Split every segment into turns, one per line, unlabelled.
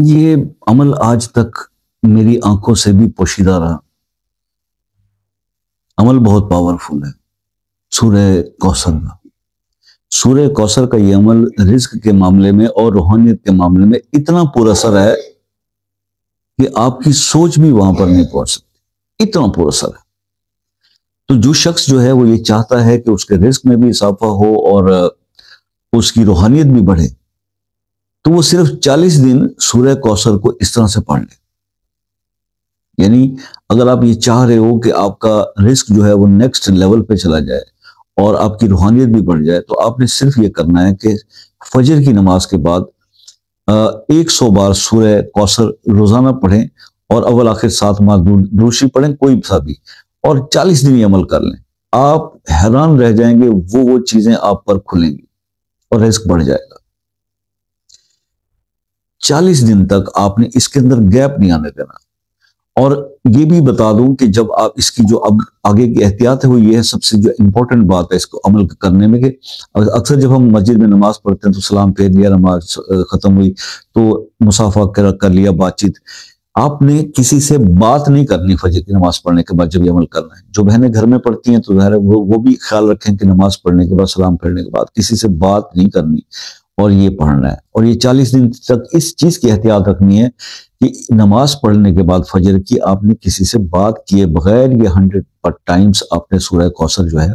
یہ عمل آج تک میری آنکھوں سے بھی پوشیدہ رہا. عمل بہت پاورفل ہے. سورہ کوثر کا سورہ کوثر کا یہ عمل رزق کے معاملے میں اور روحانیت کے معاملے میں اتنا پر اثر ہے کہ آپ کی سوچ بھی وہاں پر نہیں پہنچ سکتی. اتنا پر اثر ہے. تو جو شخص جو ہے وہ یہ چاہتا ہے کہ اس کے رزق میں بھی اضافہ ہو اور اس کی روحانیت بھی بڑھے، تو وہ صرف 40 دن سورہ کوثر کو اس طرح سے پڑھ لے. یعنی اگر آپ یہ چاہ رہے ہو کہ آپ کا رزق جو ہے وہ نیکسٹ لیول پہ چلا جائے اور آپ کی روحانیت بھی بڑھ جائے، تو آپ نے صرف یہ کرنا ہے کہ فجر کی نماز کے بعد 100 بار سورہ کوثر روزانہ پڑھیں اور اول آخر 7 ماہ دوسری پڑھیں، کوئی سا بھی، اور 40 دن یہ عمل کر لیں. آپ حیران رہ جائیں گے، وہ چیزیں آپ پر کھلیں گی اور رزق بڑھ جائے گا. 40 دن تک آپ نے اس کے اندر گیپ نہیں آنے دینا. اور یہ بھی بتا دوں کہ جب آپ اس کی جو اب آگے کی احتیاط ہے وہ یہ ہے، سب سے جو امپورٹنٹ بات ہے اس کو عمل کرنے میں، کہ اکثر جب ہم مسجد میں نماز پڑھتے ہیں تو سلام پھیر لیا، نماز ختم ہوئی تو مصافحہ کر لیا، بات چیت. آپ نے کسی سے بات نہیں کرنی فجر کی نماز پڑھنے کے بعد جب یہ عمل کرنا ہے. جو بہنیں گھر میں پڑھتی ہیں تو ظاہر ہے وہ بھی خیال رکھیں کہ نماز پڑھنے کے بعد، سلام پھیرنے کے بعد کسی سے بات نہیں کرنی اور یہ پڑھنا ہے. اور یہ 40 دن تک اس چیز کی احتیاط رکھنی ہے کہ نماز پڑھنے کے بعد فجر کی آپ نے کسی سے بات کیے بغیر یہ 100 ٹائمز آپ نے سورہ کوثر جو ہے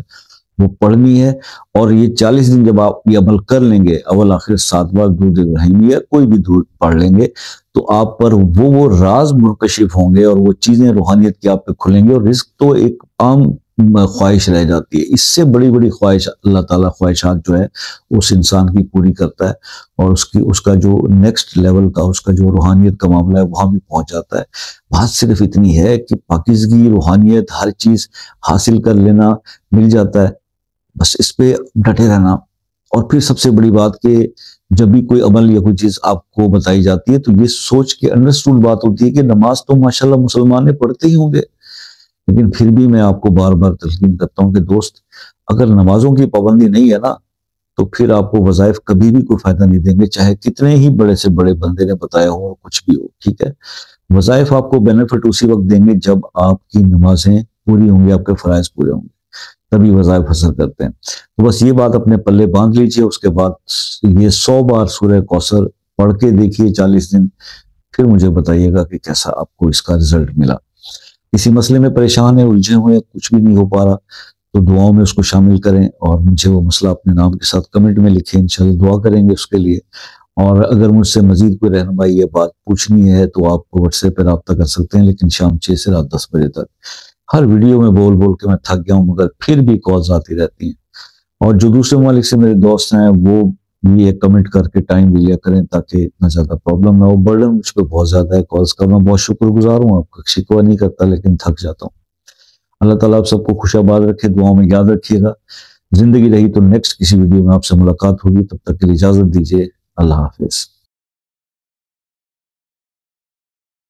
وہ پڑھنی ہے. اور یہ 40 دن جب آپ یہ عمل کر لیں گے، اول آخر 7 بار درود ابراہیمی یا کوئی بھی درود پڑھ لیں گے، تو آپ پر وہ راز منکشف ہوں گے اور وہ چیزیں روحانیت کی آپ پہ کھلیں گے. اور رزق تو ایک عام خواہش رہ جاتی ہے، اس سے بڑی بڑی خواہش اللہ تعالیٰ خواہشات جو ہے اس انسان کی پوری کرتا ہے، اور اس کا جو نیکسٹ لیول کا، اس کا جو روحانیت کا معاملہ ہے وہاں بھی پہنچ جاتا ہے. بات صرف اتنی ہے کہ پاکیزگی، روحانیت، ہر چیز حاصل کر لینا مل جاتا ہے، بس اس پہ ڈٹے رہنا. اور پھر سب سے بڑی بات کہ جب بھی کوئی عمل یا کوئی چیز آپ کو بتائی جاتی ہے تو یہ سوچ کے انڈرسٹوڈ بات ہوتی ہے کہ نماز تو ماشاءاللہ مسلمان پڑھتے ہی ہوں گے، لیکن پھر بھی میں آپ کو بار بار تلقین کرتا ہوں کہ دوست، اگر نمازوں کی پابندی نہیں ہے نا، تو پھر آپ کو وظائف کبھی بھی کوئی فائدہ نہیں دیں گے، چاہے کتنے ہی بڑے سے بڑے بندے نے بتایا ہو، کچھ بھی ہو. ٹھیک ہے، وظائف آپ کو بینیفٹ اسی وقت دیں گے جب آپ کی نمازیں پوری ہوں گی، آپ کے فرائض پورے ہوں گے، تبھی وظائف حاصل کرتے ہیں. تو بس یہ بات اپنے پلے باندھ لیجئے. اس کے بعد یہ 100 بار سورہ کوثر پڑھ کے دیکھیے 40 دن، پھر مجھے بتائیے گا کہ کیسا آپ کو اس کا رزلٹ ملا. کسی مسئلے میں پریشان ہیں، الجھے ہوئے، کچھ بھی نہیں ہو پا رہا، تو دعاؤں میں اس کو شامل کریں اور مجھے وہ مسئلہ اپنے نام کے ساتھ کمنٹ میں لکھیں. انشاءاللہ دعا کریں گے اس کے لیے. اور اگر مجھ سے مزید کوئی رہنمائی یا بات پوچھنی ہے تو آپ کو واٹس ایپ پہ رابطہ کر سکتے ہیں، لیکن شام 6 سے رات 10 بجے تک. ہر ویڈیو میں بول بول کے میں تھک گیا ہوں، مگر پھر بھی کالز آتی رہتی ہیں. اور جو دوسرے ممالک سے میرے دوست ہیں وہ بھی ایک کمنٹ کر کے ٹائم بھی لیا کریں تاکہ اتنا زیادہ پرابلم نہ ہو. برڈن مجھ پہ بہت زیادہ ہے کالز کا. میں بہت شکر گزار ہوں، آپ کا شکوہ نہیں کرتا، لیکن تھک جاتا ہوں. اللہ تعالیٰ آپ سب کو خوش آباد رکھے، دعاؤں میں یاد رکھیے گا. زندگی رہی تو نیکسٹ کسی ویڈیو میں آپ سے ملاقات ہوگی. تب تک کے لیے اجازت دیجیے. اللہ حافظ.